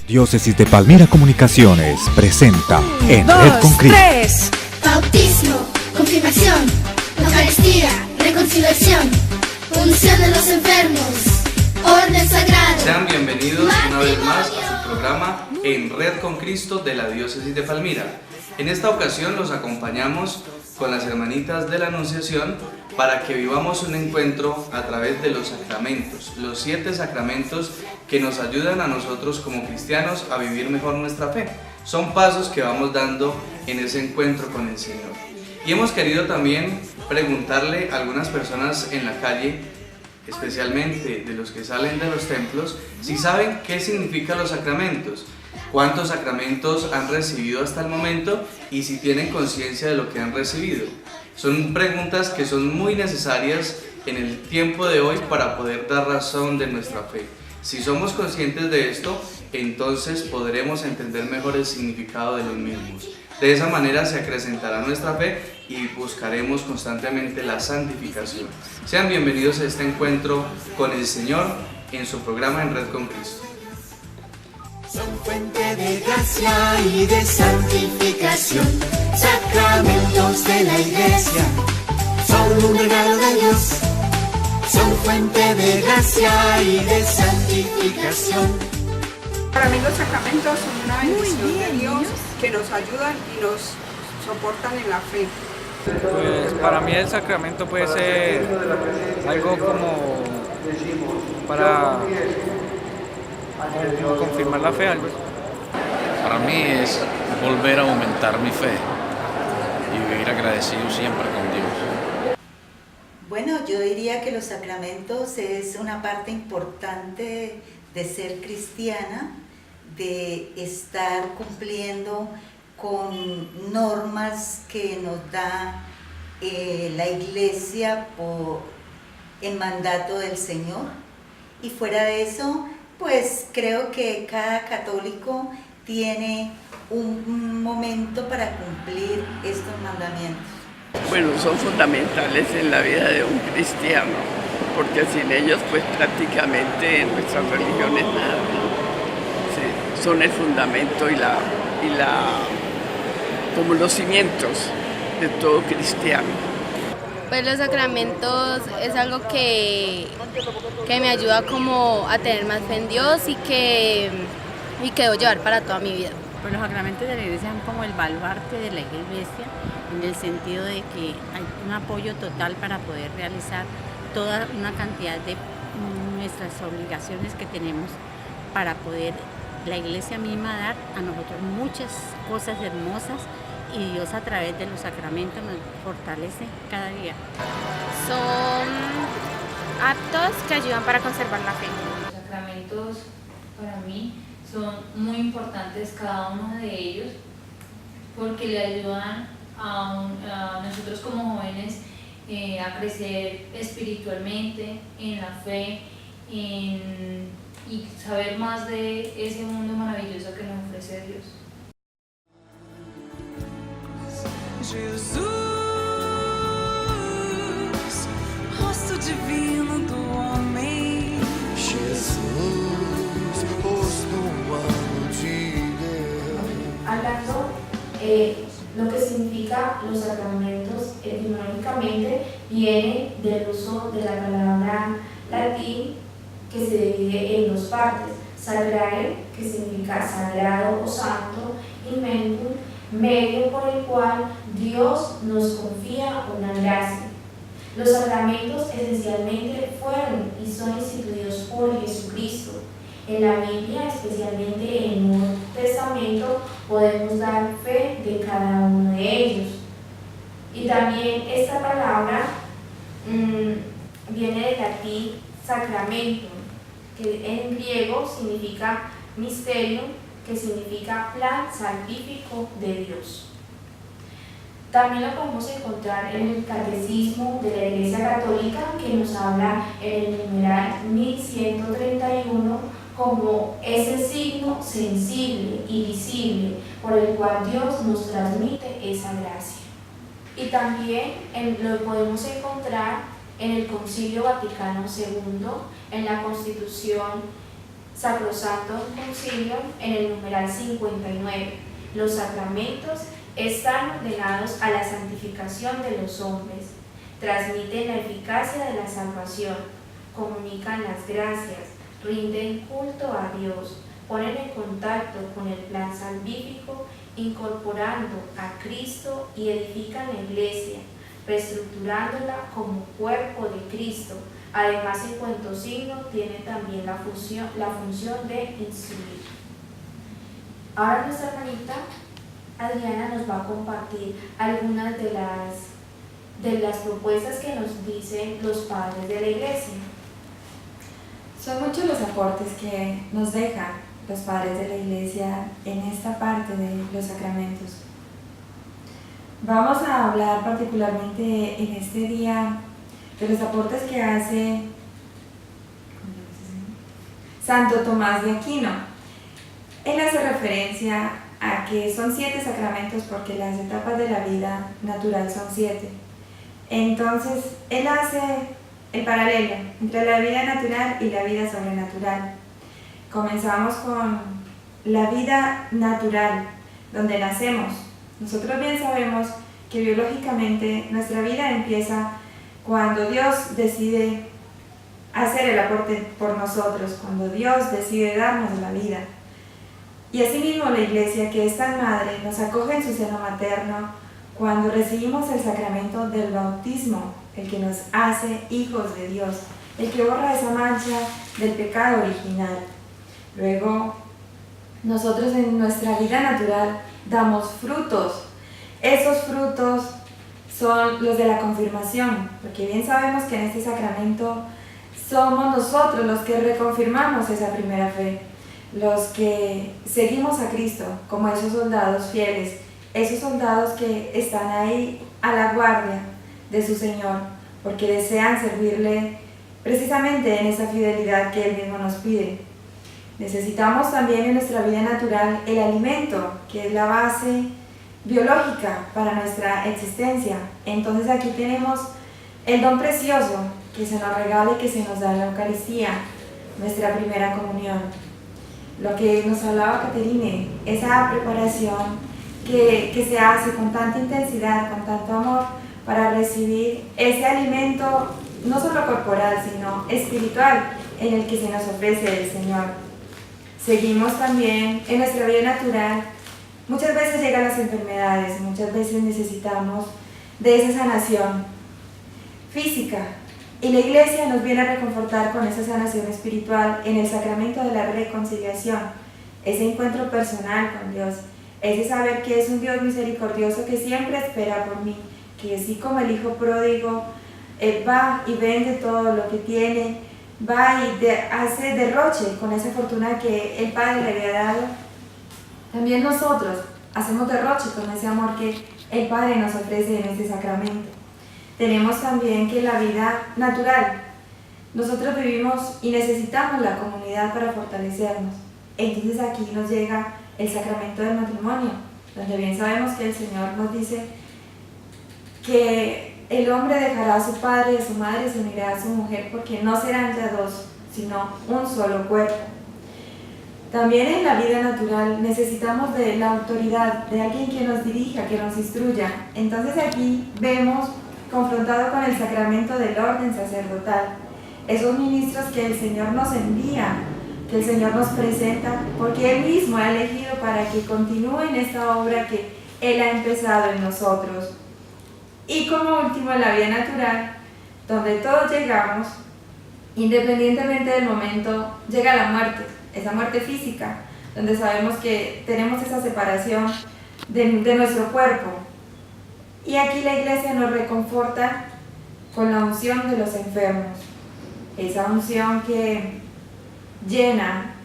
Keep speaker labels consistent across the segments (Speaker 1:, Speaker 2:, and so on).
Speaker 1: Diócesis de Palmira Comunicaciones presenta En Red con Cristo.
Speaker 2: 3.
Speaker 3: Bautismo, confirmación, Eucaristía, reconciliación, unción de los enfermos, orden sagrado.
Speaker 4: Sean bienvenidos una vez más a su programa En Red con Cristo de la Diócesis de Palmira. En esta ocasión los acompañamos con las hermanitas de la Anunciación para que vivamos un encuentro a través de los sacramentos, los 7 sacramentos que nos ayudan a nosotros como cristianos a vivir mejor nuestra fe. Son pasos que vamos dando en ese encuentro con el Señor. Y hemos querido también preguntarle a algunas personas en la calle, especialmente de los que salen de los templos, si saben qué significan los sacramentos, cuántos sacramentos han recibido hasta el momento y si tienen conciencia de lo que han recibido. Son preguntas que son muy necesarias en el tiempo de hoy para poder dar razón de nuestra fe. Si somos conscientes de esto, entonces podremos entender mejor el significado de los mismos. De esa manera se acrecentará nuestra fe y buscaremos constantemente la santificación. Sean bienvenidos a este encuentro con el Señor en su programa En Red con Cristo.
Speaker 5: Son fuente de gracia y de santificación, sacramentos de la Iglesia, son un regalo de Dios. Son fuente de gracia y de santificación.
Speaker 2: Para mí los sacramentos son una bendición de Dios que nos ayudan y nos soportan en la fe.
Speaker 6: Pues para mí el sacramento puede ser algo como para confirmar la fe, algo.
Speaker 7: Para mí es volver a aumentar mi fe y vivir agradecido siempre con Dios.
Speaker 8: Bueno, yo diría que los sacramentos es una parte importante de ser cristiana, de estar cumpliendo con normas que nos da la Iglesia en mandato del Señor. Y fuera de eso, pues creo que cada católico tiene un momento para cumplir estos mandamientos.
Speaker 9: Bueno, son fundamentales en la vida de un cristiano, porque sin ellos pues prácticamente nuestra religión es nada. Sí, son el fundamento y como los cimientos de todo cristiano.
Speaker 10: Pues los sacramentos es algo que me ayuda como a tener más fe en Dios y que debo llevar para toda mi vida.
Speaker 11: Pues los sacramentos de la Iglesia son como el baluarte de la Iglesia, en el sentido de que hay un apoyo total para poder realizar toda una cantidad de nuestras obligaciones que tenemos para poder la Iglesia misma dar a nosotros muchas cosas hermosas y Dios a través de los sacramentos nos fortalece cada día.
Speaker 10: Son actos que ayudan para conservar la fe.
Speaker 12: Los sacramentos para mí son muy importantes cada uno de ellos porque le ayudan a nosotros como jóvenes a crecer espiritualmente, en la fe, y saber más de ese mundo maravilloso que nos ofrece Dios.
Speaker 5: Jesus, rosto divino do homem. Jesus, rosto humano de Deus.
Speaker 13: Hablando lo que significa los sacramentos etimológicamente viene del uso de la palabra latín que se divide en 2 partes: sagrare, que significa sagrado o santo, y mentum, medio por el cual Dios nos confía una gracia. Los sacramentos esencialmente fueron y son instituidos por Jesucristo. En la Biblia, especialmente en el Nuevo Testamento, podemos dar fe de cada uno de ellos. Y también esta palabra viene del latín sacramentum, que en griego significa misterio, que significa plan salvífico de Dios. También lo podemos encontrar en el Catecismo de la Iglesia Católica, que nos habla en el numeral 1131 como ese signo sensible y visible por el cual Dios nos transmite esa gracia. Y también lo podemos encontrar en el Concilio Vaticano II, en la Constitución Sacrosanto Concilio en el numeral 59. Los sacramentos están ordenados a la santificación de los hombres, transmiten la eficacia de la salvación, comunican las gracias, rinden culto a Dios, ponen en contacto con el plan salvífico, incorporando a Cristo y edifican la Iglesia, reestructurándola como cuerpo de Cristo. Además, en cuanto signo, tiene también la función de instruir. Ahora nuestra hermanita Adriana nos va a compartir algunas de las propuestas que nos dicen los padres de la Iglesia.
Speaker 14: Son muchos los aportes que nos dejan los padres de la Iglesia en esta parte de los sacramentos. Vamos a hablar particularmente en este día de los aportes que hace Santo Tomás de Aquino. Él hace referencia a que son 7 sacramentos porque las etapas de la vida natural son 7. Entonces, él hace el paralelo entre la vida natural y la vida sobrenatural. Comenzamos con la vida natural, donde nacemos. Nosotros bien sabemos que biológicamente nuestra vida empieza cuando Dios decide hacer el aporte por nosotros, cuando Dios decide darnos la vida. Y asimismo la Iglesia, que es tan madre, nos acoge en su seno materno cuando recibimos el sacramento del bautismo, el que nos hace hijos de Dios, el que borra esa mancha del pecado original. Luego, nosotros en nuestra vida natural damos frutos. Esos frutos son los de la confirmación, porque bien sabemos que en este sacramento somos nosotros los que reconfirmamos esa primera fe, los que seguimos a Cristo como esos soldados fieles, esos soldados que están ahí a la guardia de su Señor, porque desean servirle precisamente en esa fidelidad que Él mismo nos pide. Necesitamos también en nuestra vida natural el alimento, que es la base biológica para nuestra existencia. Entonces aquí tenemos el don precioso que se nos regala y que se nos da en la Eucaristía, nuestra primera comunión. Lo que nos hablaba Caterine, esa preparación que se hace con tanta intensidad, con tanto amor, para recibir ese alimento no solo corporal, sino espiritual, en el que se nos ofrece el Señor. Seguimos también en nuestra vida natural. Muchas veces llegan las enfermedades, muchas veces necesitamos de esa sanación física. Y la Iglesia nos viene a reconfortar con esa sanación espiritual en el sacramento de la reconciliación, ese encuentro personal con Dios, ese saber que es un Dios misericordioso que siempre espera por mí, que así como el hijo pródigo va y vende todo lo que tiene, va y hace derroche con esa fortuna que el Padre le había dado, también nosotros hacemos derroche con ese amor que el Padre nos ofrece en este sacramento. Tenemos también que la vida natural, nosotros vivimos y necesitamos la comunidad para fortalecernos. Entonces aquí nos llega el sacramento del matrimonio, donde bien sabemos que el Señor nos dice que el hombre dejará a su padre y a su madre y se unirá a su mujer, porque no serán ya dos, sino un solo cuerpo. También en la vida natural necesitamos de la autoridad, de alguien que nos dirija, que nos instruya. Entonces aquí vemos confrontado con el sacramento del orden sacerdotal, esos ministros que el Señor nos envía, que el Señor nos presenta, porque Él mismo ha elegido para que continúen esta obra que Él ha empezado en nosotros. Y como último, en la vida natural, donde todos llegamos, independientemente del momento, llega la muerte, esa muerte física, donde sabemos que tenemos esa separación de nuestro cuerpo. Y aquí la Iglesia nos reconforta con la unción de los enfermos, esa unción que llena,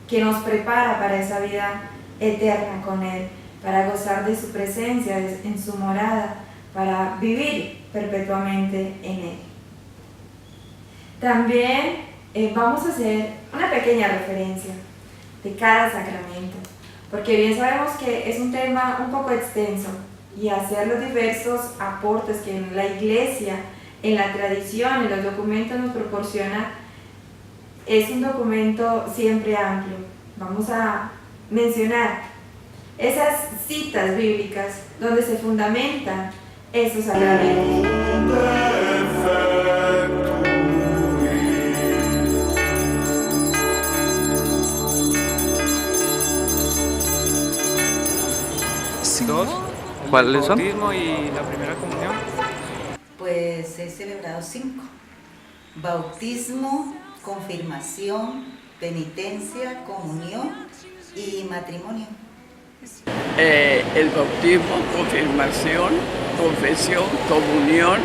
Speaker 14: que nos prepara para esa vida eterna con Él, para gozar de su presencia en su morada, para vivir perpetuamente en Él. También vamos a hacer una pequeña referencia de cada sacramento, porque bien sabemos que es un tema un poco extenso, y hacer los diversos aportes que en la Iglesia, en la tradición, en los documentos nos proporciona, es un documento siempre amplio. Vamos a mencionar esas citas bíblicas donde se fundamentan esos sacramentos.
Speaker 6: Dos,
Speaker 4: ¿Cuáles son?
Speaker 6: el bautismo y la primera comunión.
Speaker 8: Pues he celebrado 5. Bautismo, confirmación, penitencia, comunión y matrimonio.
Speaker 9: El bautismo, confirmación, confesión, comunión.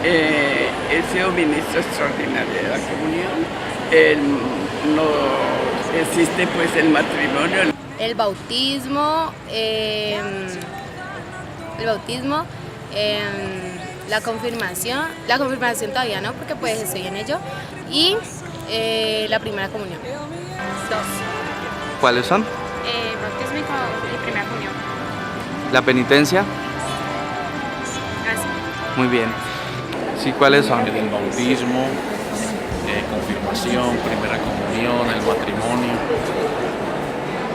Speaker 9: He sido ministro extraordinario de la comunión. No existe pues el matrimonio.
Speaker 10: El bautismo, la confirmación todavía no, porque pues estoy en ello, y la primera comunión. 2.
Speaker 4: ¿Cuáles son?
Speaker 10: Bautismo y primera comunión.
Speaker 4: ¿La penitencia?
Speaker 10: Así.
Speaker 4: Muy bien. Sí, ¿cuáles son?
Speaker 7: El bautismo, confirmación, primera comunión, el matrimonio.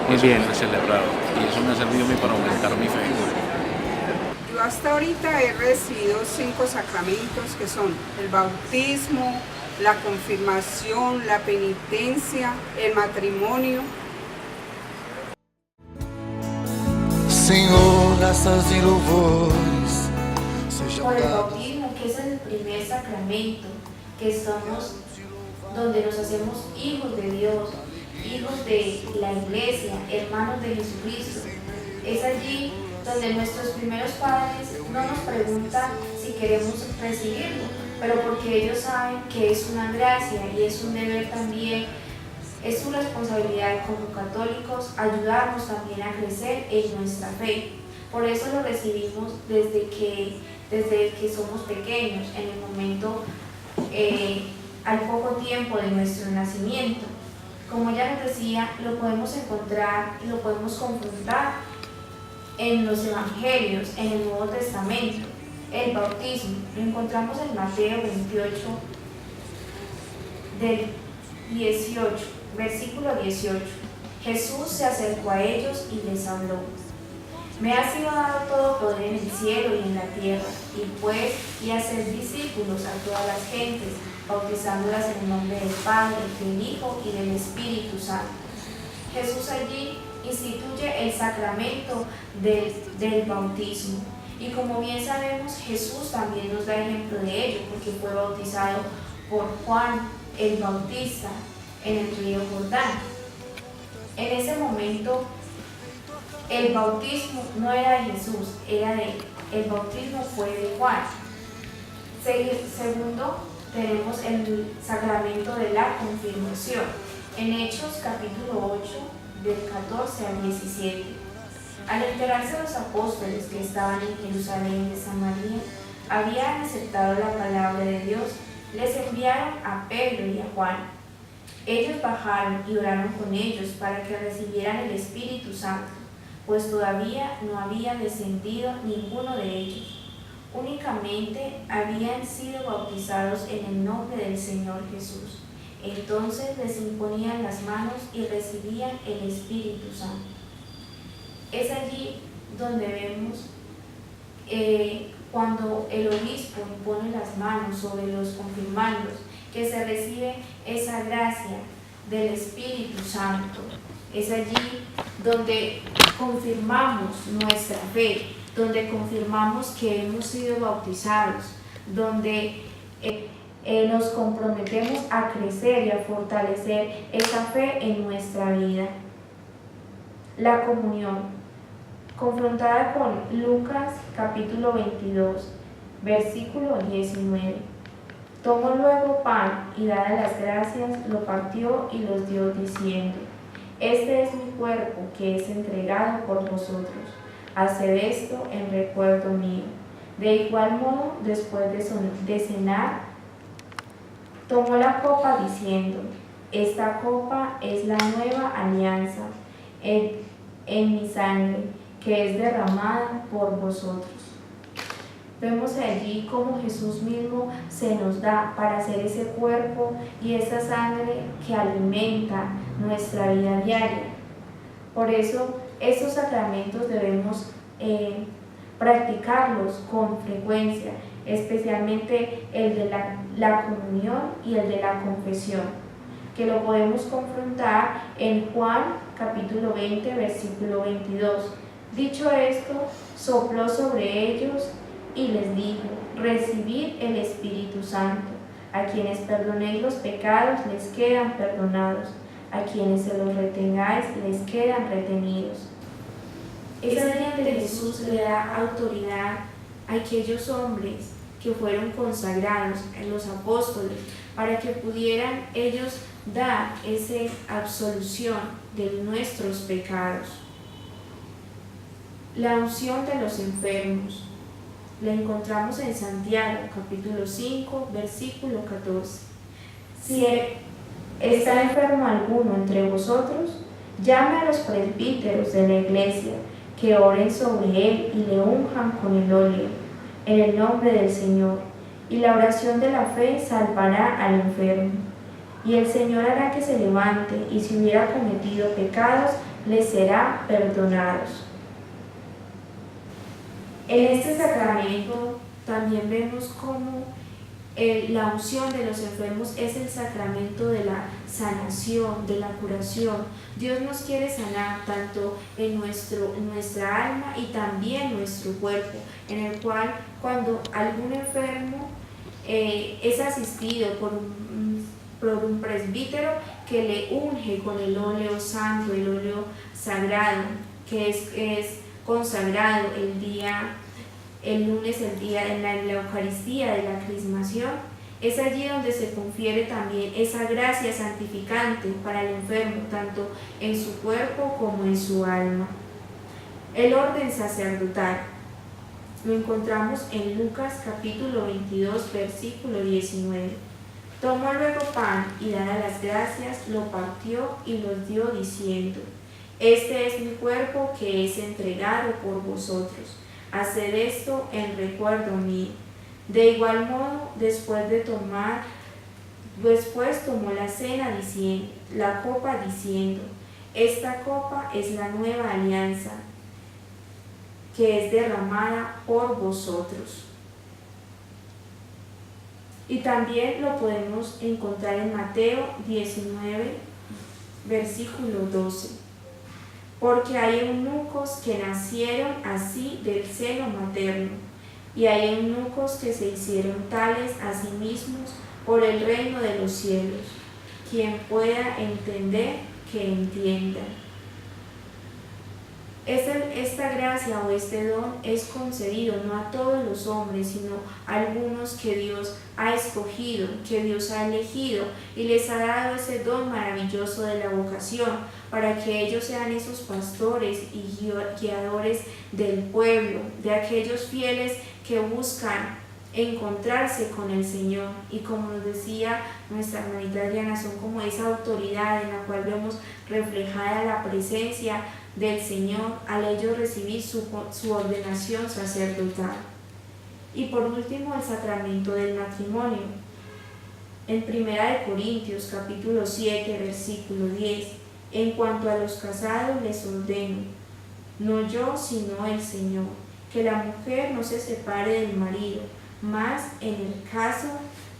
Speaker 4: Muy bien.
Speaker 7: He celebrado y eso me ha servido a mí para aumentar mi fe.
Speaker 2: Yo hasta ahorita he recibido 5 sacramentos que son el bautismo, la confirmación, la penitencia, el matrimonio.
Speaker 5: Senhor, graças e louvores.
Speaker 13: Por el bautismo, que es el primer sacramento, que somos donde nos hacemos hijos de Dios, hijos de la Iglesia, hermanos de Jesucristo. Es allí donde nuestros primeros padres no nos preguntan si queremos recibirlo, pero porque ellos saben que es una gracia y es un deber también, es su responsabilidad como católicos ayudarnos también a crecer en nuestra fe. Por eso lo recibimos desde que somos pequeños, en el momento, al poco tiempo de nuestro nacimiento. Como ya nos decía, lo podemos encontrar y lo podemos confrontar en los evangelios, en el Nuevo Testamento. El bautismo lo encontramos en Mateo 28, del 18, versículo 18. Jesús se acercó a ellos y les habló. Me ha sido dado todo poder en el cielo y en la tierra, y pues, y hacer discípulos a todas las gentes, bautizándolas en el nombre del Padre, del Hijo y del Espíritu Santo. Jesús allí instituye el sacramento del bautismo. Y como bien sabemos, Jesús también nos da ejemplo de ello, porque fue bautizado por Juan el Bautista en el río Jordán. En ese momento, el bautismo no era de Jesús, el bautismo fue de Juan. Segundo, tenemos el sacramento de la confirmación. En Hechos capítulo 8, del 14 al 17. Al enterarse los apóstoles que estaban en Jerusalén y de Samaria, habían aceptado la palabra de Dios, les enviaron a Pedro y a Juan. Ellos bajaron y oraron con ellos para que recibieran el Espíritu Santo, pues todavía no había descendido ninguno de ellos. Únicamente habían sido bautizados en el nombre del Señor Jesús. Entonces les imponían las manos y recibían el Espíritu Santo. Es allí donde vemos cuando el obispo impone las manos sobre los confirmandos, que se recibe esa gracia del Espíritu Santo. Es allí donde confirmamos nuestra fe, donde confirmamos que hemos sido bautizados, donde nos comprometemos a crecer y a fortalecer esa fe en nuestra vida. La comunión, confrontada con Lucas capítulo 22, versículo 19. Tomó luego pan y dadas las gracias, lo partió y los dio diciendo: este es mi cuerpo que es entregado por vosotros. Haced esto en recuerdo mío. De igual modo, después de cenar, tomó la copa diciendo: esta copa es la nueva alianza en mi sangre, que es derramada por vosotros. Vemos allí cómo Jesús mismo se nos da para hacer ese cuerpo y esa sangre que alimenta nuestra vida diaria. Por eso estos sacramentos debemos practicarlos con frecuencia, especialmente el de la comunión y el de la confesión, que lo podemos confrontar en Juan capítulo 20, versículo 22. Dicho esto, sopló sobre ellos y les dijo: recibid el Espíritu Santo. A quienes perdonéis los pecados les quedan perdonados, a quienes se los retengáis les quedan retenidos. Es allí donde Jesús le da autoridad a aquellos hombres que fueron consagrados, en los apóstoles, para que pudieran ellos dar esa absolución de nuestros pecados. La unción de los enfermos la encontramos en Santiago, capítulo 5, versículo 14. Si está enfermo alguno entre vosotros, llame a los presbíteros de la iglesia, que oren sobre él y le unjan con el óleo, en el nombre del Señor, y la oración de la fe salvará al enfermo. Y el Señor hará que se levante, y si hubiera cometido pecados, le será perdonados. En este sacramento también vemos cómo la unción de los enfermos es el sacramento de la sanación, de la curación. Dios nos quiere sanar tanto en nuestra alma y también nuestro cuerpo, en el cual cuando algún enfermo es asistido por un presbítero que le unge con el óleo santo, el óleo sagrado, que es consagrado el lunes, el día en la Eucaristía de la Crismación. Es allí donde se confiere también esa gracia santificante para el enfermo, tanto en su cuerpo como en su alma. El orden sacerdotal lo encontramos en Lucas capítulo 22, versículo 19. Tomó luego pan y dadas las gracias, lo partió y los dio diciendo: este es mi cuerpo que es entregado por vosotros. Haced esto en recuerdo mío. De igual modo, después tomó la cena la copa diciendo: esta copa es la nueva alianza que es derramada por vosotros. Y también lo podemos encontrar en Mateo 19, versículo 12. Porque hay eunucos que nacieron así del seno materno, y hay eunucos que se hicieron tales a sí mismos por el reino de los cielos. Quien pueda entender, que entienda. Esta gracia o este don es concedido no a todos los hombres, sino a algunos que Dios ha escogido, que Dios ha elegido y les ha dado ese don maravilloso de la vocación, para que ellos sean esos pastores y guiadores del pueblo, de aquellos fieles que buscan encontrarse con el Señor. Y como nos decía nuestra hermanita Adriana, son como esa autoridad en la cual vemos reflejada la presencia del Señor al ellos recibir su ordenación sacerdotal. Y por último, el sacramento del matrimonio. En 1 Corintios capítulo 7, versículo 10, en cuanto a los casados les ordeno, no yo sino el Señor, que la mujer no se separe del marido, mas en el caso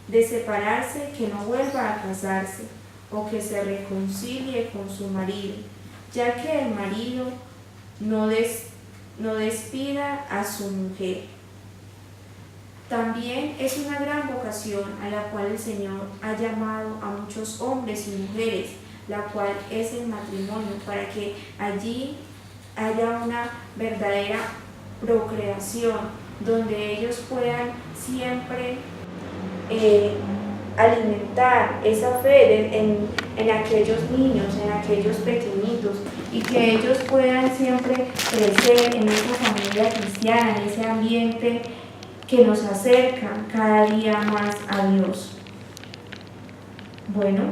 Speaker 13: de separarse, que no vuelva a casarse, o que se reconcilie con su marido, ya que el marido no despida a su mujer. También es una gran vocación a la cual el Señor ha llamado a muchos hombres y mujeres, la cual es el matrimonio, para que allí haya una verdadera procreación, donde ellos puedan siempre alimentar esa fe en aquellos niños, en aquellos pequeñitos, y que ellos puedan siempre crecer en esa familia cristiana, en ese ambiente que nos acerca cada día más a Dios. Bueno,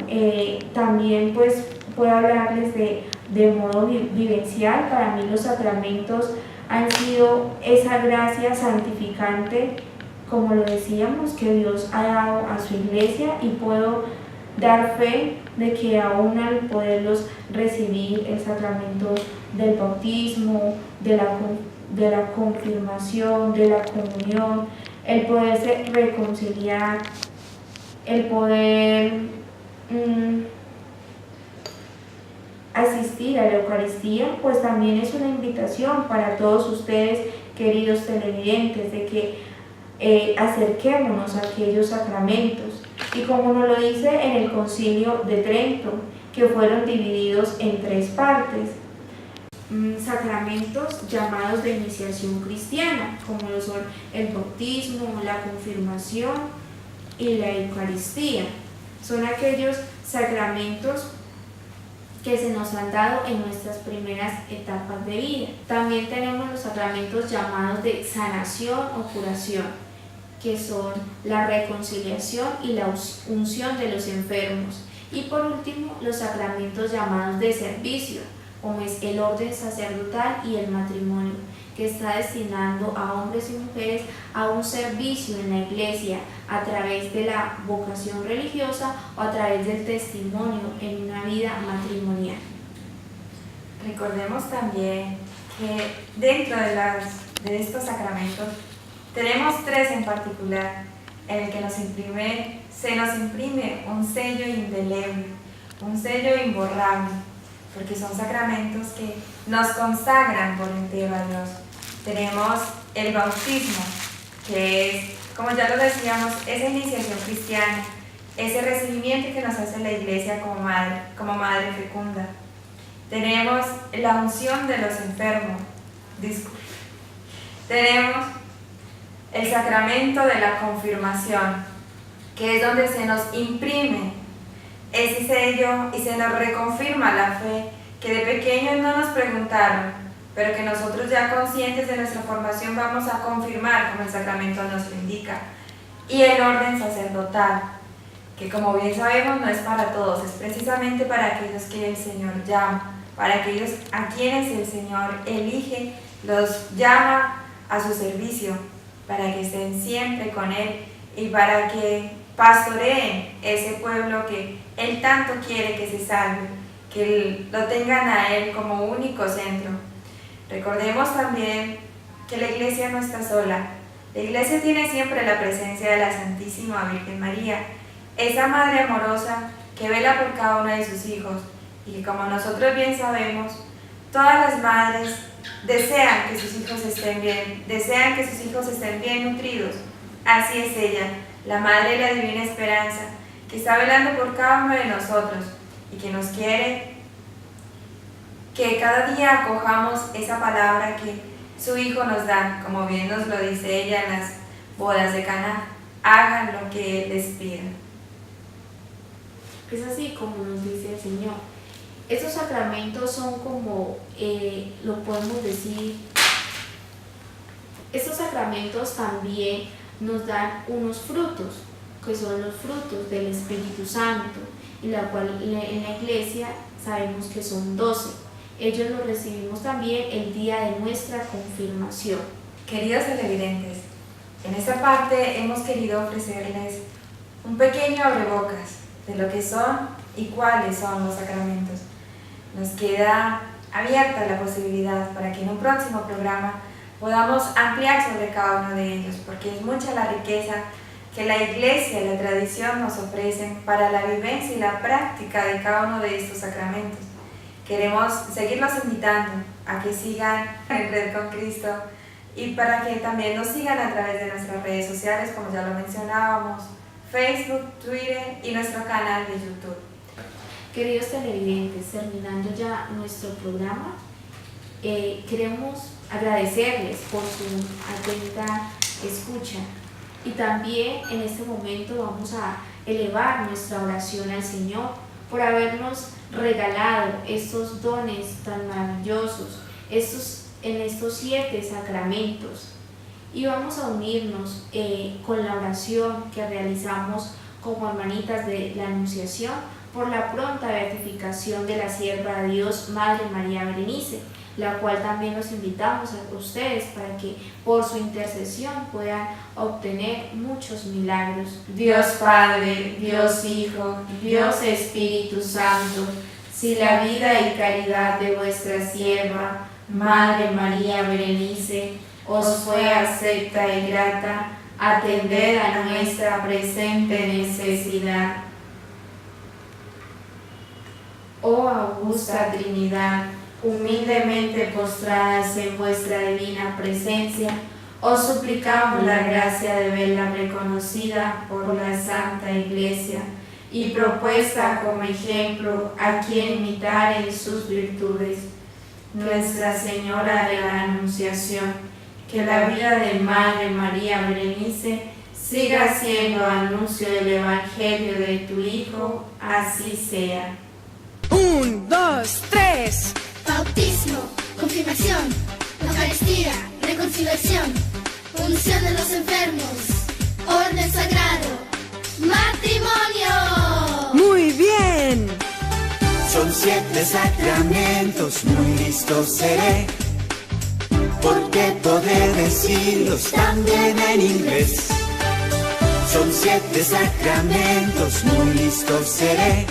Speaker 13: también pues puedo hablarles de modo vivencial. Para mí los sacramentos han sido esa gracia santificante, como lo decíamos, que Dios ha dado a su iglesia, y puedo dar fe de que aún al poderlos recibir el sacramento del bautismo, de la confirmación, de la comunión, el poderse reconciliar, el poder asistir a la Eucaristía, pues también es una invitación para todos ustedes, queridos televidentes, de que acerquémonos a aquellos sacramentos. Y como nos lo dice en el Concilio de Trento, que fueron divididos en 3 partes, sacramentos llamados de iniciación cristiana, como lo son el bautismo, la confirmación y la Eucaristía. Son aquellos sacramentos que se nos han dado en nuestras primeras etapas de vida. También tenemos los sacramentos llamados de sanación o curación, que son la reconciliación y la unción de los enfermos. Y por último, los sacramentos llamados de servicio, como es el orden sacerdotal y el matrimonio, que está destinando a hombres y mujeres a un servicio en la iglesia a través de la vocación religiosa o a través del testimonio en una vida matrimonial.
Speaker 14: Recordemos también que dentro de estos sacramentos tenemos 3 en particular, en el que se nos imprime un sello indeleble, un sello imborrable, porque son sacramentos que nos consagran por entero a Dios. Tenemos el bautismo, que es, como ya lo decíamos, esa iniciación cristiana, ese recibimiento que nos hace la iglesia como madre fecunda. Tenemos la unción de los enfermos. Tenemos el sacramento de la confirmación, que es donde se nos imprime ese sello y se nos reconfirma la fe que de pequeños no nos preguntaron, pero que nosotros ya conscientes de nuestra formación vamos a confirmar como el sacramento nos lo indica. Y el orden sacerdotal, que como bien sabemos no es para todos, es precisamente para aquellos que el Señor llama, para aquellos a quienes el Señor elige, los llama a su servicio, para que estén siempre con Él y para que pastoreen ese pueblo que Él tanto quiere que se salve, que lo tengan a Él como único centro. Recordemos también que la iglesia no está sola. La iglesia tiene siempre la presencia de la Santísima Virgen María, esa Madre amorosa que vela por cada uno de sus hijos, y que, como nosotros bien sabemos, todas las madres desean que sus hijos estén bien, desean que sus hijos estén bien nutridos. Así es ella, la Madre de la Divina Esperanza, que está velando por cada uno de nosotros y que nos quiere que cada día acojamos esa palabra que su Hijo nos da, como bien nos lo dice ella en las bodas de Caná: hagan lo que Él les pida.
Speaker 13: Es así como nos dice el Señor. Estos sacramentos son como, lo podemos decir, estos sacramentos también nos dan unos frutos, que son los frutos del Espíritu Santo, y la cual en la iglesia sabemos que son 12. Ellos los recibimos también el día de nuestra confirmación.
Speaker 14: Queridos televidentes, en esta parte hemos querido ofrecerles un pequeño abrebocas de lo que son y cuáles son los sacramentos. Nos queda abierta la posibilidad para que en un próximo programa podamos ampliar sobre cada uno de ellos, porque es mucha la riqueza que la Iglesia y la tradición nos ofrecen para la vivencia y la práctica de cada uno de estos sacramentos. Queremos seguirlos invitando a que sigan en Red con Cristo y para que también nos sigan a través de nuestras redes sociales, como ya lo mencionábamos, Facebook, Twitter y nuestro canal de YouTube.
Speaker 13: Queridos televidentes, terminando ya nuestro programa, queremos agradecerles por su atenta escucha, y también en este momento vamos a elevar nuestra oración al Señor por habernos regalado estos dones tan maravillosos en estos 7 sacramentos, y vamos a unirnos con la oración que realizamos como hermanitas de la Anunciación por la pronta beatificación de la sierva de Dios, Madre María Berenice, la cual también los invitamos a ustedes para que por su intercesión puedan obtener muchos milagros.
Speaker 14: Dios Padre, Dios Hijo, Dios Espíritu Santo, si la vida y caridad de vuestra sierva, Madre María Berenice, os fue acepta y grata, atended a nuestra presente necesidad. Oh augusta Trinidad, humildemente postradas en vuestra divina presencia, os suplicamos la gracia de verla reconocida por la Santa Iglesia y propuesta como ejemplo a quien imitar en sus virtudes. Nuestra Señora de la Anunciación, que la vida de Madre María Berenice siga siendo anuncio del Evangelio de tu Hijo, así sea.
Speaker 3: 1, 2, 3. Bautismo, confirmación, Eucaristía, reconciliación, unción de los enfermos, orden sagrado, matrimonio.
Speaker 5: Muy bien. Son 7 sacramentos, muy listo seré, porque poder decirlos también en inglés. Son 7 sacramentos, muy listo seré,